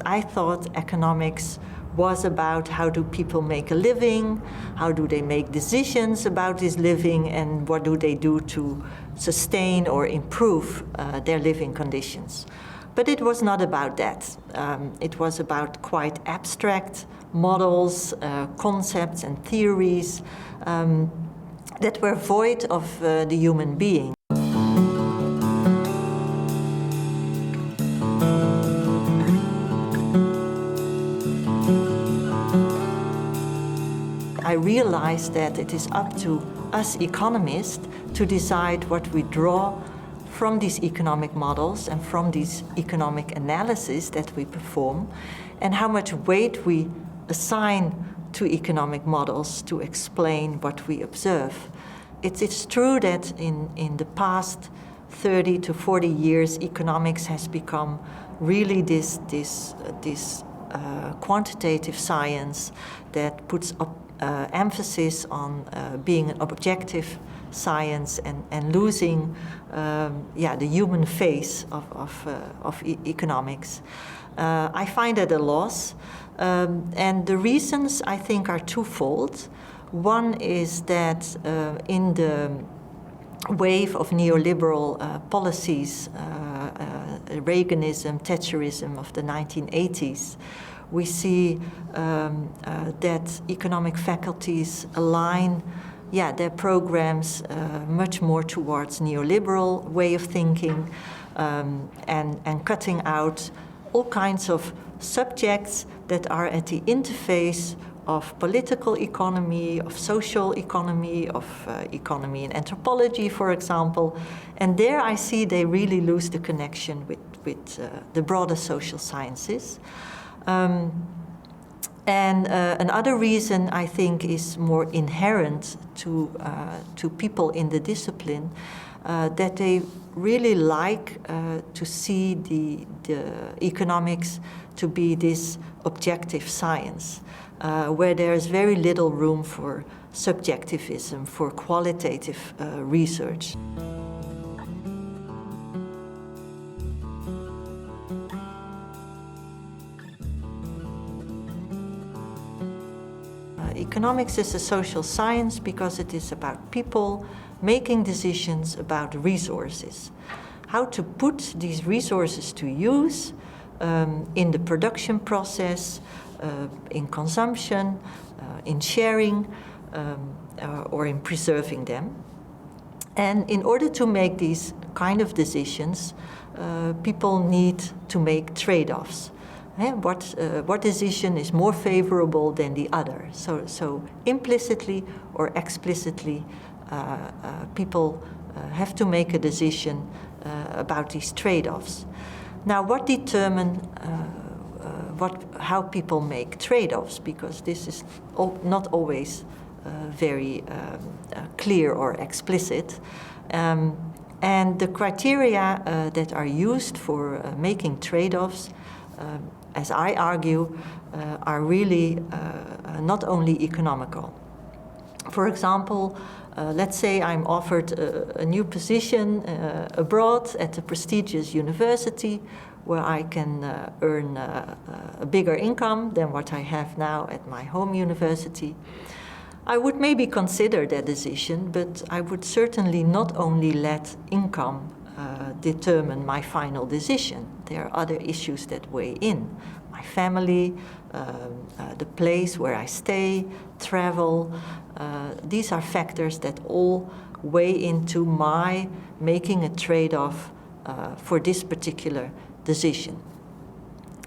I thought economics was about how do people make a living, how do they make decisions about this living, and what do they do to sustain or improve their living conditions. But it was not about that. It was about quite abstract models, concepts and theories that were void of the human being. I realized that it is up to us economists to decide what we draw from these economic models and from these economic analyses that we perform, and how much weight we assign to economic models to explain what we observe. It's true that in the past 30 to 40 years, economics has become really this quantitative science that puts emphasis on being an objective science and losing the human face of economics. I find that a loss, and the reasons I think are twofold. One is that in the wave of neoliberal policies, Reaganism, Thatcherism of the 1980s, we see that economic faculties align their programs much more towards neoliberal way of thinking and cutting out all kinds of subjects that are at the interface of political economy, of social economy, of economy and anthropology, for example. And there I see they really lose the connection with the broader social sciences. Another reason I think is more inherent to people in the discipline, that they really like to see the economics to be this objective science, where there is very little room for subjectivism, for qualitative research. Economics is a social science because it is about people making decisions about resources. How to put these resources to use in the production process, in consumption, in sharing, or in preserving them. And in order to make these kind of decisions, people need to make trade-offs. What decision is more favorable than the other? So implicitly or explicitly, people have to make a decision about these trade-offs. Now, what determines how people make trade-offs? Because this is not always very clear or explicit. And the criteria that are used for making trade-offs, as I argue, are really not only economical. For example, let's say I'm offered a new position abroad at a prestigious university where I can earn a bigger income than what I have now at my home university. I would maybe consider that decision, but I would certainly not only let income determine my final decision. There are other issues that weigh in. My family, the place where I stay, travel. These are factors that all weigh into my making a trade-off for this particular decision.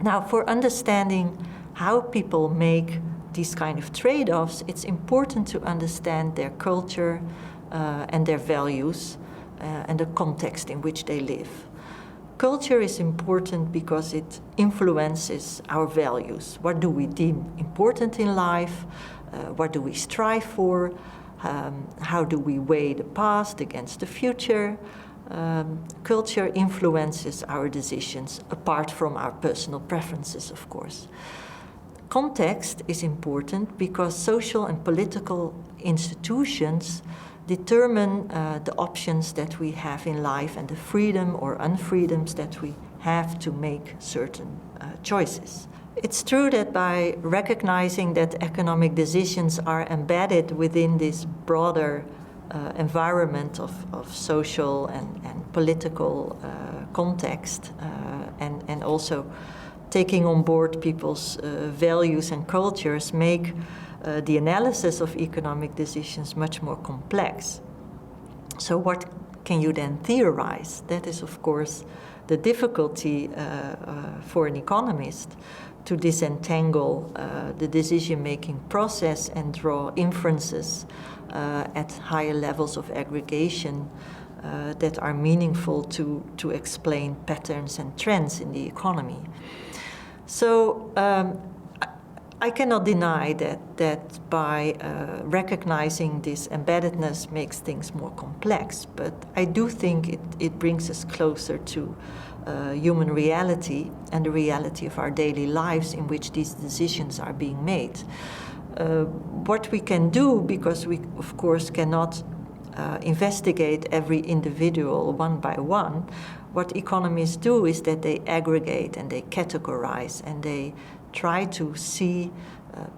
Now, for understanding how people make these kind of trade-offs, it's important to understand their culture and their values and the context in which they live. Culture is important because it influences our values. What do we deem important in life? What do we strive for? How do we weigh the past against the future? Culture influences our decisions, apart from our personal preferences, of course. Context is important because social and political institutions determine the options that we have in life and the freedom or unfreedoms that we have to make certain choices. It's true that by recognizing that economic decisions are embedded within this broader environment of social and political context, and also taking on board people's values and cultures, make the analysis of economic decisions much more complex. So what can you then theorize? That is, of course, the difficulty for an economist, to disentangle the decision-making process and draw inferences at higher levels of aggregation that are meaningful to explain patterns and trends in the economy. So I cannot deny that by recognizing this embeddedness makes things more complex, but I do think it brings us closer to human reality and the reality of our daily lives in which these decisions are being made. What we can do, because we of course cannot investigate every individual one by one, what economists do is that they aggregate and they categorize and they try to see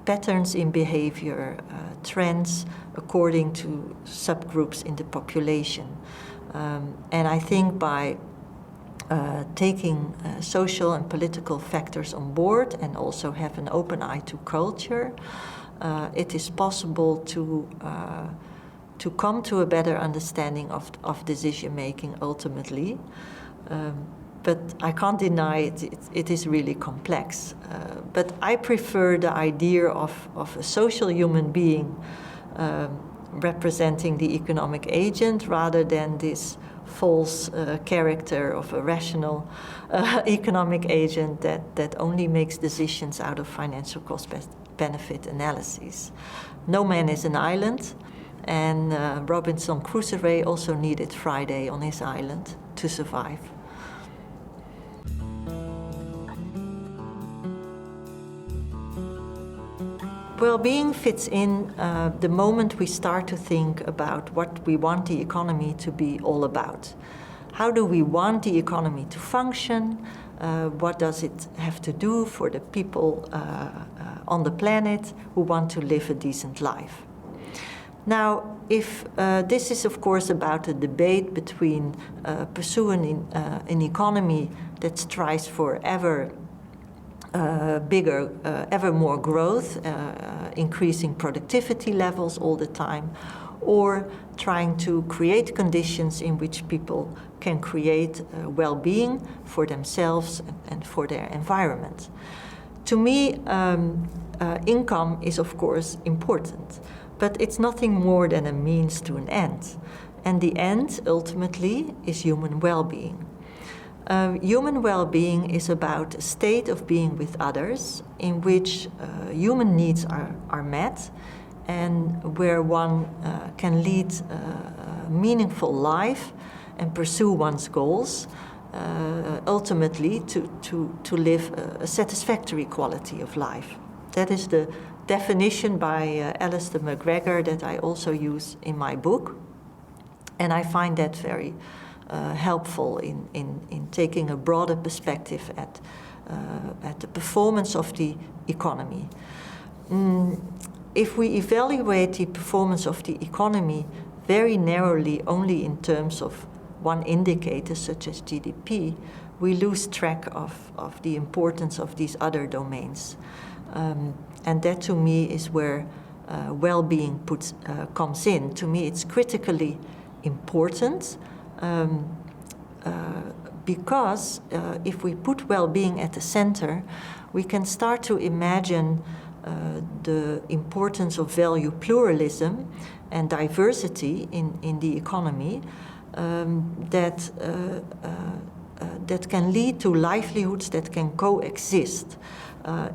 patterns in behavior, trends according to subgroups in the population. And I think by taking social and political factors on board and also have an open eye to culture, it is possible to come to a better understanding of decision making ultimately. But I can't deny it is really complex. But I prefer the idea of a social human being representing the economic agent rather than this false character of a rational economic agent that only makes decisions out of financial cost-benefit analyses. No man is an island, and Robinson Crusoe also needed Friday on his island to survive. Well-being fits in the moment we start to think about what we want the economy to be all about. How do we want the economy to function? What does it have to do for the people on the planet who want to live a decent life? Now, if this is of course about a debate between pursuing an economy that strives for ever bigger, ever more growth, increasing productivity levels all the time, or trying to create conditions in which people can create well-being for themselves and for their environment. To me, income is of course important, but it's nothing more than a means to an end. And the end, ultimately, is human well-being. Human well-being is about a state of being with others in which human needs are met and where one can lead a meaningful life and pursue one's goals, ultimately to live a satisfactory quality of life. That is the definition by Alistair McGregor that I also use in my book, and I find that very helpful in taking a broader perspective at the performance of the economy. If we evaluate the performance of the economy very narrowly only in terms of one indicator such as GDP, we lose track of the importance of these other domains. And that to me is where well-being comes in. To me it's critically important because if we put well-being at the center, we can start to imagine the importance of value pluralism and diversity in the economy that can lead to livelihoods that can coexist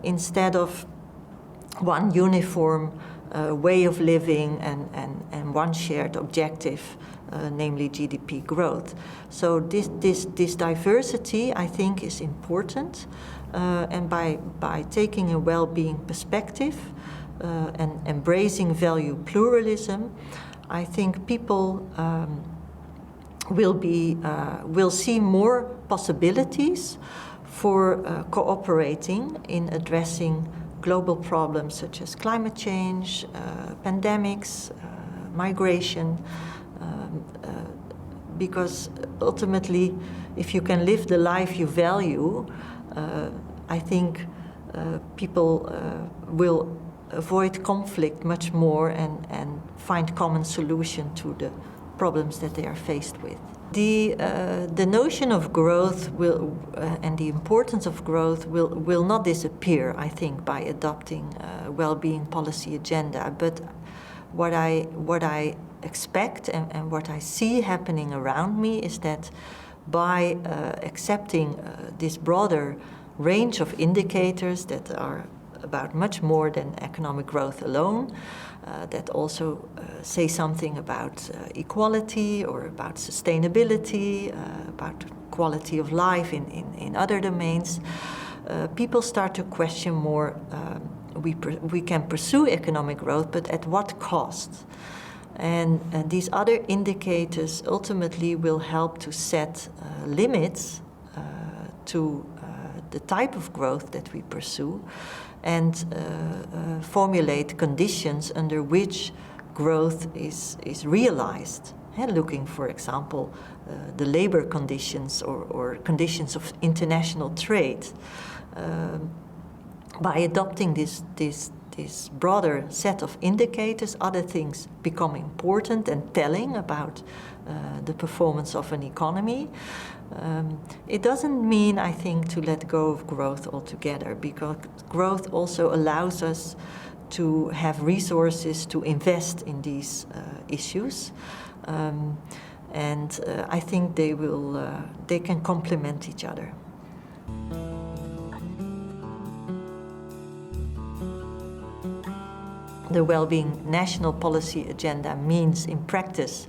instead of one uniform way of living and one shared objective, namely GDP growth. So this diversity, I think, is important, and by taking a well-being perspective and embracing value pluralism, I think people will see more possibilities for cooperating in addressing global problems such as climate change, pandemics, migration, because ultimately, if you can live the life you value, I think people will avoid conflict much more and find common solution to the problems that they are faced with. The notion of growth will, and the importance of growth will not disappear, I think, by adopting a well-being policy agenda. But what I expect and what I see happening around me is that by accepting this broader range of indicators that are about much more than economic growth alone, that also say something about equality or about sustainability, about quality of life in other domains, people start to question more, we can pursue economic growth, but at what cost? And these other indicators ultimately will help to set limits to the type of growth that we pursue and formulate conditions under which growth is realized. Looking, for example, the labor conditions or conditions of international trade. By adopting this broader set of indicators, other things become important and telling about the performance of an economy. It doesn't mean, I think, to let go of growth altogether, because growth also allows us to have resources to invest in these issues. And I think they can complement each other. The Wellbeing National Policy Agenda means in practice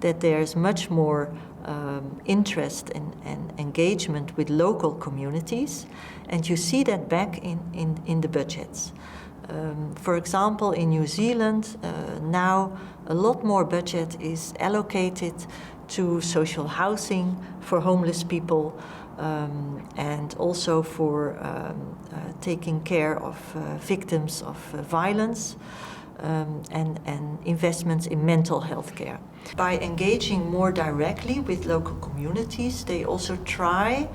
that there's much more interest and engagement with local communities, and you see that back in the budgets. For example, in New Zealand, now a lot more budget is allocated to social housing for homeless people, and also for taking care of victims of violence, and investments in mental health care. By engaging more directly with local communities, they also try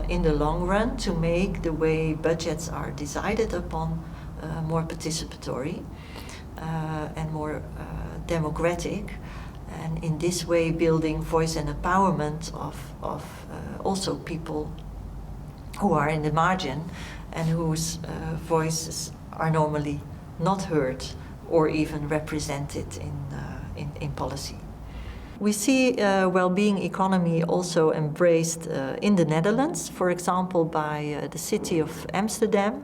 in the long run to make the way budgets are decided upon more participatory and more democratic, and in this way building voice and empowerment of also people who are in the margin and whose voices are normally not heard or even represented in policy. We see well-being economy also embraced in the Netherlands, for example, by the city of Amsterdam.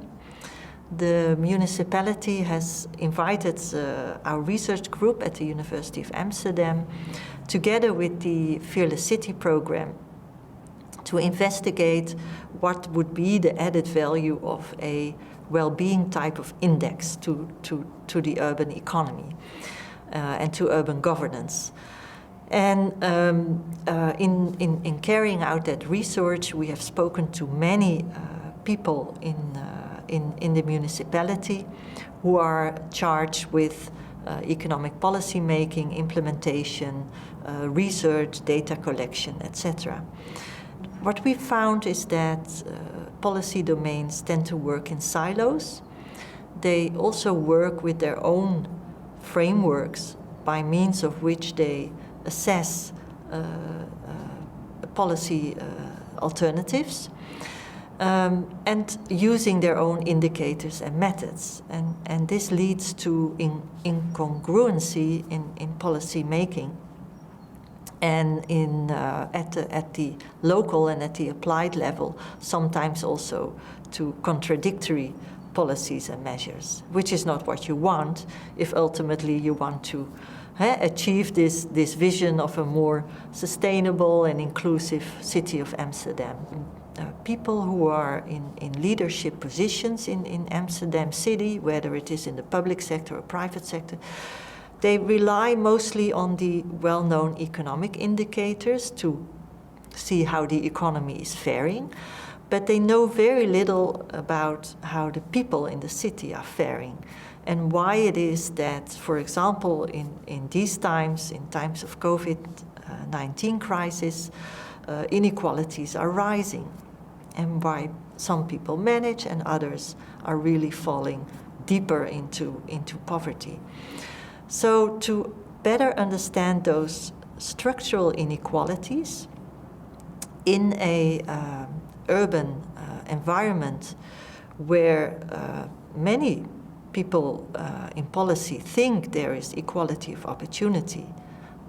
The municipality has invited our research group at the University of Amsterdam, together with the Fearless City program, to investigate what would be the added value of a well-being type of index to the urban economy and to urban governance. And in carrying out that research, we have spoken to many people in the municipality who are charged with economic policy making, implementation, research, data collection, etc. What we found is that policy domains tend to work in silos. They also work with their own frameworks by means of which they assess policy alternatives, and using their own indicators and methods. And this leads to incongruency in policy making, and at the local and at the applied level, sometimes also to contradictory policies and measures, which is not what you want if ultimately you want to achieve this vision of a more sustainable and inclusive city of Amsterdam. People who are in leadership positions in Amsterdam city, whether it is in the public sector or private sector, they rely mostly on the well-known economic indicators to see how the economy is faring. but they know very little about how the people in the city are faring and why it is that, for example, in these times, in times of COVID-19 crisis, inequalities are rising, and why some people manage and others are really falling deeper into poverty. So to better understand those structural inequalities in a urban environment where many people in policy think there is equality of opportunity,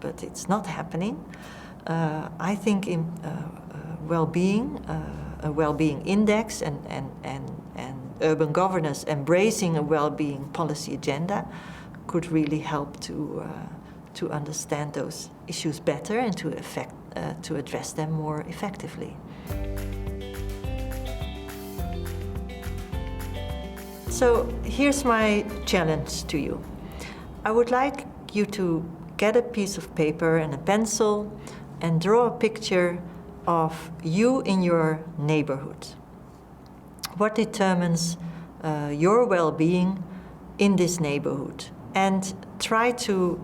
but it's not happening, I think in well-being, a well-being index and urban governance embracing a well-being policy agenda could really help to understand those issues better and to address them more effectively. So here's my challenge to you. I would like you to get a piece of paper and a pencil and draw a picture of you in your neighborhood. What determines your well-being in this neighborhood? And try to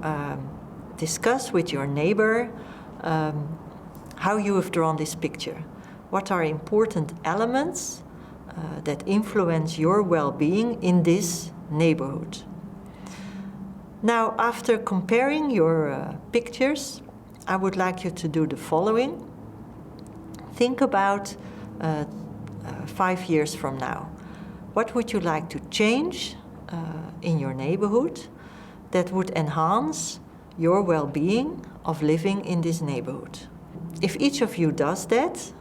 discuss with your neighbor how you have drawn this picture. What are important elements that influence your well-being in this neighborhood? Now, after comparing your pictures, I would like you to do the following. Think about 5 years from now. What would you like to change in your neighborhood that would enhance your well-being of living in this neighborhood? If each of you does that,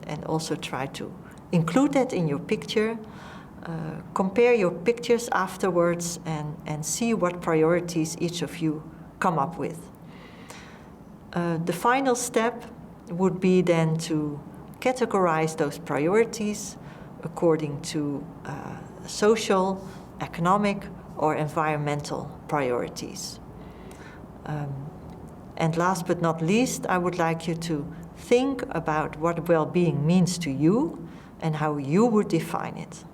and also try to include that in your picture, compare your pictures afterwards and see what priorities each of you come up with. The final step would be then to categorize those priorities according to social, economic, or environmental priorities. And last but not least, I would like you to think about what well-being means to you and how you would define it.